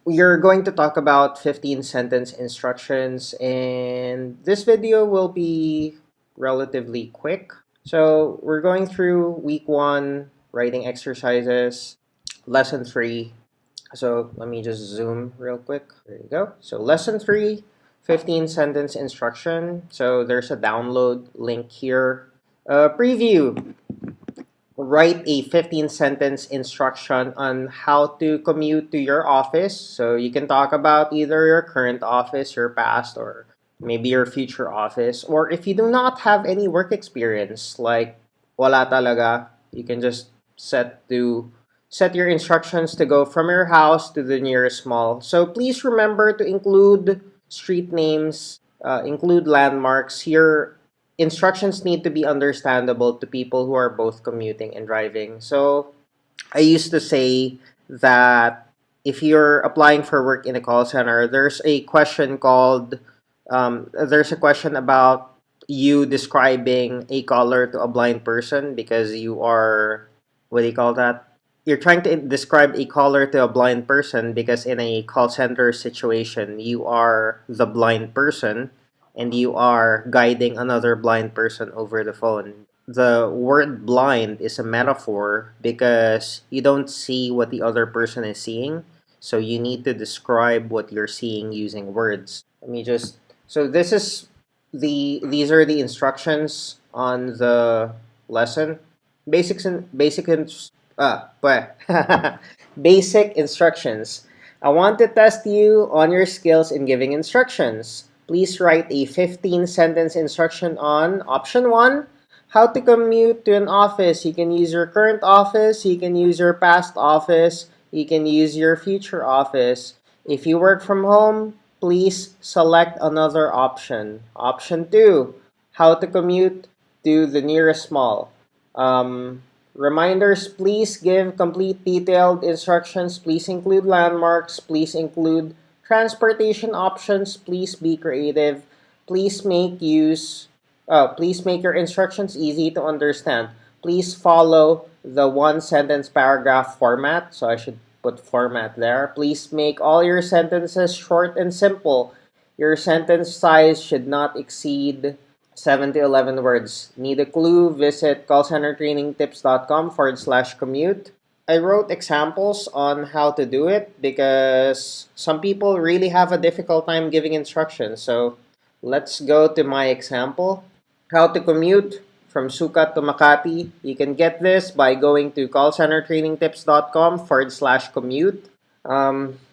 we're going to talk about 15 sentence instructions, and this video will be relatively quick. So we're going through week 1 writing exercises, lesson 3. So let me just zoom real quick. There you go. So lesson 3, 15 sentence instruction. So there's a download link here. Preview. Write a 15 sentence instruction on how to commute to your office. So you can talk about either your current office, your past, or maybe your future office. Or if you do not have any work experience, like wala talaga, you can just set your instructions to go from your house to the nearest mall. So please remember to include street names, include landmarks. Your instructions need to be understandable to people who are both commuting and driving. So I used to say that if you're applying for work in a call center, there's a question about you describing a caller to a blind person because you are, what do you call that? You're trying to describe a caller to a blind person because in a call center situation, you are the blind person and you are guiding another blind person over the phone. The word blind is a metaphor because you don't see what the other person is seeing. So you need to describe what you're seeing using words. Let me just so this is these are the instructions on the lesson. Basics and basic ins- but basic instructions. I want to test you on your skills in giving instructions. Please write a 15 sentence instruction on option 1, how to commute to an office. You can use your current office, you can use your past office, you can use your future office. If you work from home, please select another option. Option 2, how to commute to the nearest mall. Reminders, please give complete detailed instructions. Please include landmarks. Please include transportation options. Please be creative. Please make use please make your instructions easy to understand. Please follow the one sentence paragraph format. So I should put format there. Please make all your sentences short and simple. Your sentence size should not exceed 7 to 11 words. Need a clue? Visit callcentertrainingtips.com/commute. I wrote examples on how to do it because some people really have a difficult time giving instructions. So let's go to my example. How to commute from Sukat to Makati. You can get this by going to callcentertrainingtips.com/commute.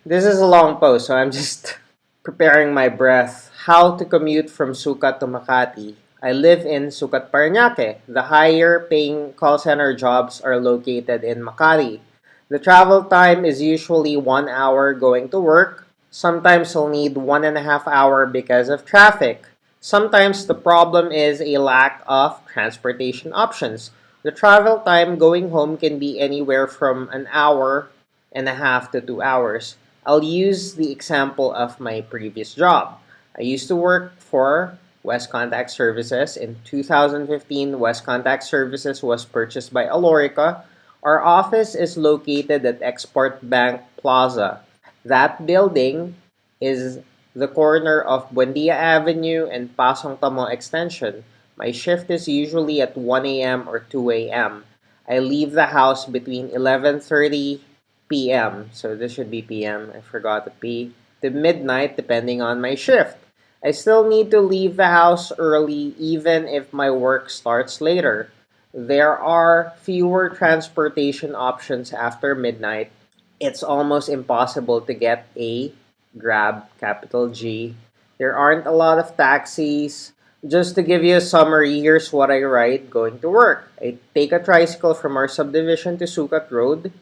This is a long post, so I'm just preparing my breath. How to commute from Sukat to Makati. I live in Sukat, Parañaque. The higher paying call center jobs are located in Makati. The travel time is usually 1 hour going to work. Sometimes you'll need 1.5 hours because of traffic. Sometimes the problem is a lack of transportation options. The travel time going home can be anywhere from an hour and a half to 2 hours. I'll use the example of my previous job. I used to work for West Contact Services. In 2015, West Contact Services was purchased by Alorica. Our office is located at Export Bank Plaza. That building is the corner of Buendia Avenue and Pasong Tamo Extension. My shift is usually at 1 a.m. or 2 a.m. I leave the house between 11:30 p.m. So this should be p.m. I forgot the p. To midnight depending on my shift. I still need to leave the house early even if my work starts later. There are fewer transportation options after midnight. It's almost impossible to get a Grab, capital G. There aren't a lot of taxis. Just to give you a summary, here's what I write going to work. I take a tricycle from our subdivision to Sukat Road.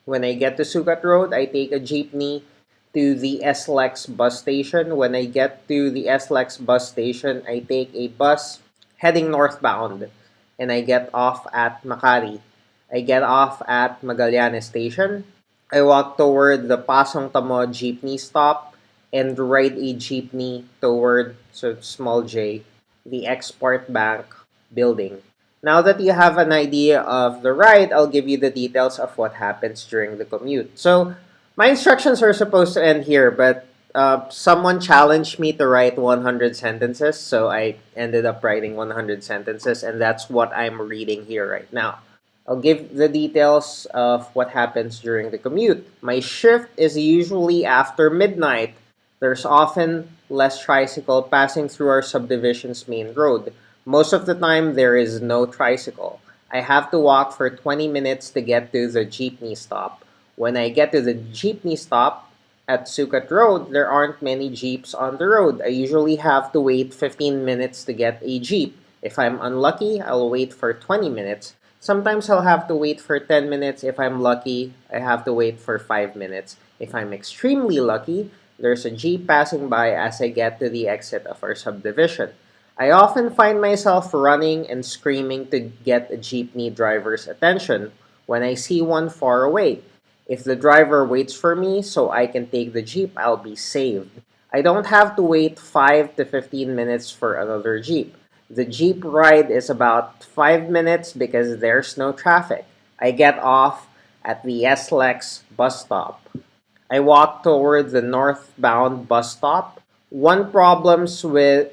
When I get to Sukat Road, I take a jeepney to the SLEX bus station. When I get to the SLEX bus station, I take a bus heading northbound and I get off at Makati. I get off at Magallanes Station. I walk toward the Pasong Tamo jeepney stop and ride a jeepney toward, so small j, the Export Bank building. Now that you have an idea of the ride, I'll give you the details of what happens during the commute. So, My instructions are supposed to end here, but someone challenged me to write 100 sentences, so I ended up writing 100 sentences, and that's what I'm reading here right now. I'll give the details of what happens during the commute. My shift is usually after midnight. There's often less tricycle passing through our subdivision's main road. Most of the time, there is no tricycle. I have to walk for 20 minutes to get to the jeepney stop. When I get to the jeepney stop at Sukat Road, there aren't many jeeps on the road. I usually have to wait 15 minutes to get a jeep. If I'm unlucky, I'll wait for 20 minutes. Sometimes I'll have to wait for 10 minutes. If I'm lucky, I have to wait for 5 minutes. If I'm extremely lucky, there's a jeep passing by as I get to the exit of our subdivision. I often find myself running and screaming to get a jeepney driver's attention when I see one far away. If the driver waits for me so I can take the jeep, I'll be saved. I don't have to wait 5 to 15 minutes for another jeep. The jeep ride is about 5 minutes because there's no traffic. I get off at the SLEX bus stop. I walk toward the northbound bus stop. One problem with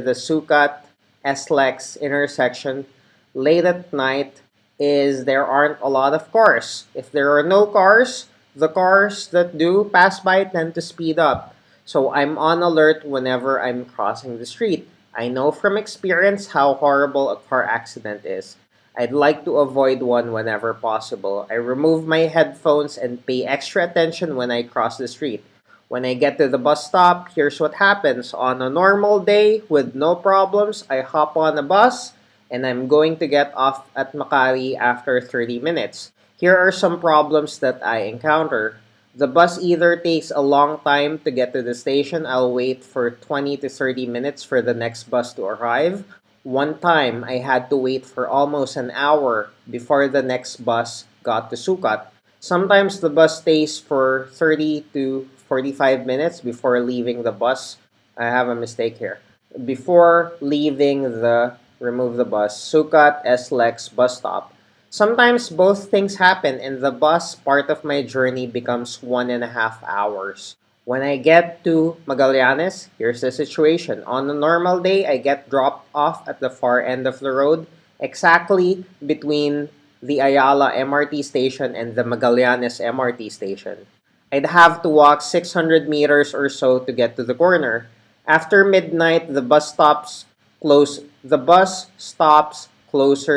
the Sukat SLEX intersection late at night is there aren't a lot of cars. If there are no cars, the cars that do pass by tend to speed up. So I'm on alert whenever I'm crossing the street. I know from experience how horrible a car accident is. I'd like to avoid one whenever possible. I remove my headphones and pay extra attention when I cross the street. When I get to the bus stop, here's what happens. On a normal day with no problems, I hop on a bus and I'm going to get off at Makati after 30 minutes. Here are some problems that I encounter. The bus either takes a long time to get to the station. I'll wait for 20 to 30 minutes for the next bus to arrive. One time, I had to wait for almost an hour before the next bus got to Sukat. Sometimes the bus stays for 30 to 45 minutes before leaving the bus. I have a mistake here. Before leaving the remove the bus, Sukat SLEX bus stop. Sometimes both things happen and the bus part of my journey becomes 1.5 hours. When I get to Magallanes, here's the situation. On a normal day, I get dropped off at the far end of the road, exactly between the Ayala MRT station and the Magallanes MRT station. I'd have to walk 600 meters or so to get to the corner. After midnight, the bus stops closer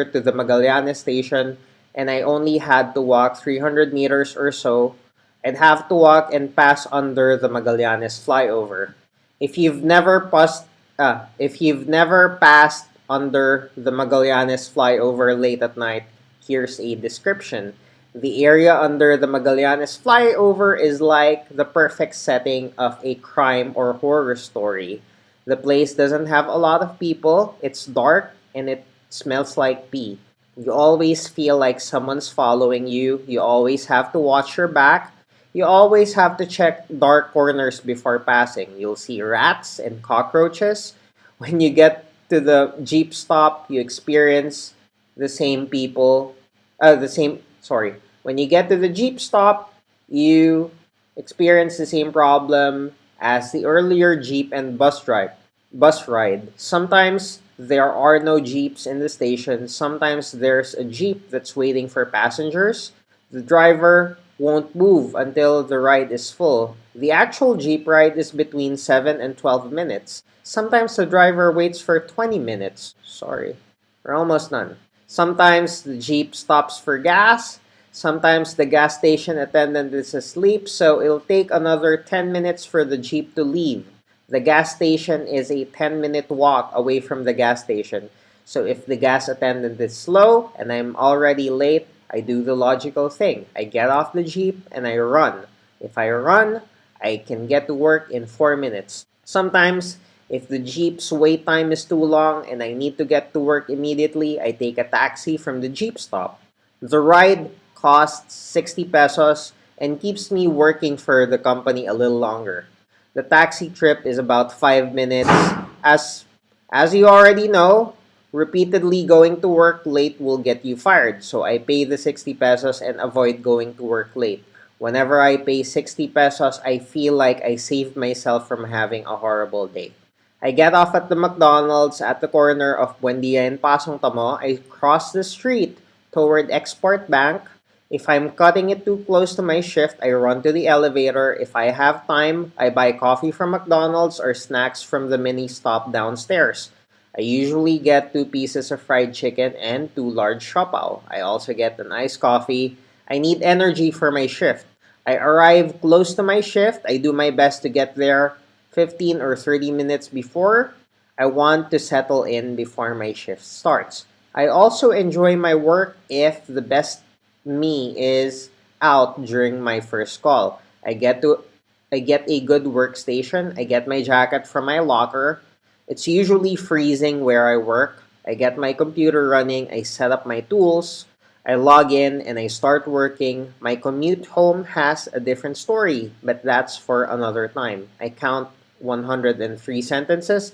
to the Magallanes station, and I only had to walk 300 meters or so. I'd have to walk and pass under the Magallanes flyover. If you've never passed under the Magallanes flyover late at night, here's a description. The area under the Magallanes flyover is like the perfect setting of a crime or horror story. The place doesn't have a lot of people, it's dark, and it smells like pee. You always feel like someone's following you. You always have to watch your back. You always have to check dark corners before passing. You'll see rats and cockroaches. When you get to the Jeep stop, you experience the same people. When you get to the Jeep stop, you experience the same problem as the earlier Jeep and bus ride. Sometimes there are no jeeps in the station. Sometimes there's a jeep that's waiting for passengers. The driver won't move until the ride is full. The actual jeep ride is between 7 and 12 minutes. Sometimes the driver waits for 20 minutes. Sorry, we're almost done. Sometimes the jeep stops for gas. Sometimes the gas station attendant is asleep, so it'll take another 10 minutes for the jeep to leave. The gas station is a 10-minute walk away from the gas station. So if the gas attendant is slow and I'm already late, I do the logical thing. I get off the jeep and I run. If I run, I can get to work in 4 minutes. Sometimes, if the jeep's wait time is too long and I need to get to work immediately, I take a taxi from the jeep stop. The ride costs 60 pesos and keeps me working for the company a little longer. The taxi trip is about 5 minutes. As you already know, Repeatedly going to work late will get you fired, so I pay the 60 pesos and avoid going to work late. Whenever I pay 60 pesos, I feel like I saved myself from having a horrible day. I get off at the McDonald's at the corner of Buendia and Pasong Tamo. I cross the street toward Export Bank. If I'm cutting it too close to my shift, I run to the elevator. If I have time, I buy coffee from McDonald's or snacks from the mini stop downstairs. I usually get 2 pieces of fried chicken and 2 large siopaw. I also get an iced coffee. I need energy for my shift. I arrive close to my shift. I do my best to get there 15 or 30 minutes before. I want to settle in before my shift starts. I also enjoy my work if the best me is out during my first call. I get a good workstation. I get my jacket from my locker. It's usually freezing where I work. I get my computer running. I set up my tools. I log in and I start working. My commute home has a different story, but that's for another time. I count 103 sentences.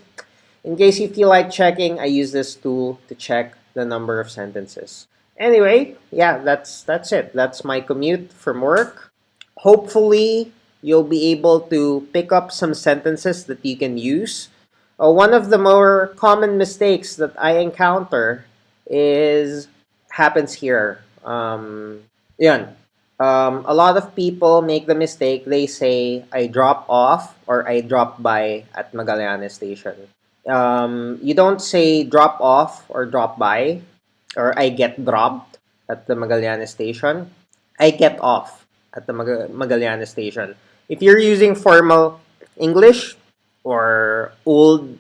In case you feel like checking, I use this tool to check the number of sentences. Anyway, yeah, that's it. That's my commute from work. Hopefully, you'll be able to pick up some sentences that you can use. One of the more common mistakes that I encounter is happens here. Yun. A lot of people make the mistake. They say, I drop off or I drop by at Magallanes Station. You don't say drop off or drop by or I get dropped at the Magallanes Station. I get off at the Magallanes Station. If you're using formal English or old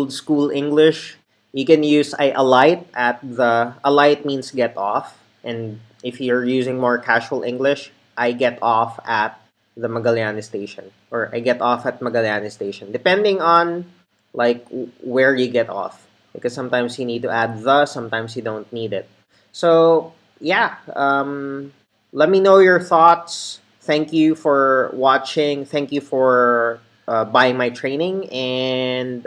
school English, you can use I alight at the alight means get off, and if you're using more casual English, I get off at the Magallanes Station or I get off at Magallanes Station, depending on like where you get off, because sometimes you need to add the, sometimes you don't need it. So yeah, let me know your thoughts. Thank you for watching. Thank you for buying my training. And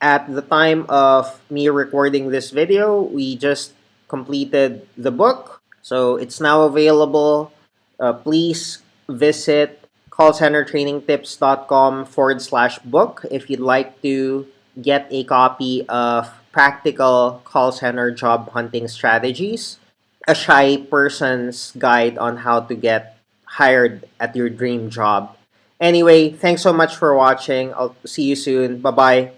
at the time of me recording this video, we just completed the book. So it's now available. Please visit callcentertrainingtips.com/book if you'd like to get a copy of Practical Call Center Job Hunting Strategies, a shy person's guide on how to get hired at your dream job. Anyway, thanks so much for watching. I'll see you soon. Bye-bye.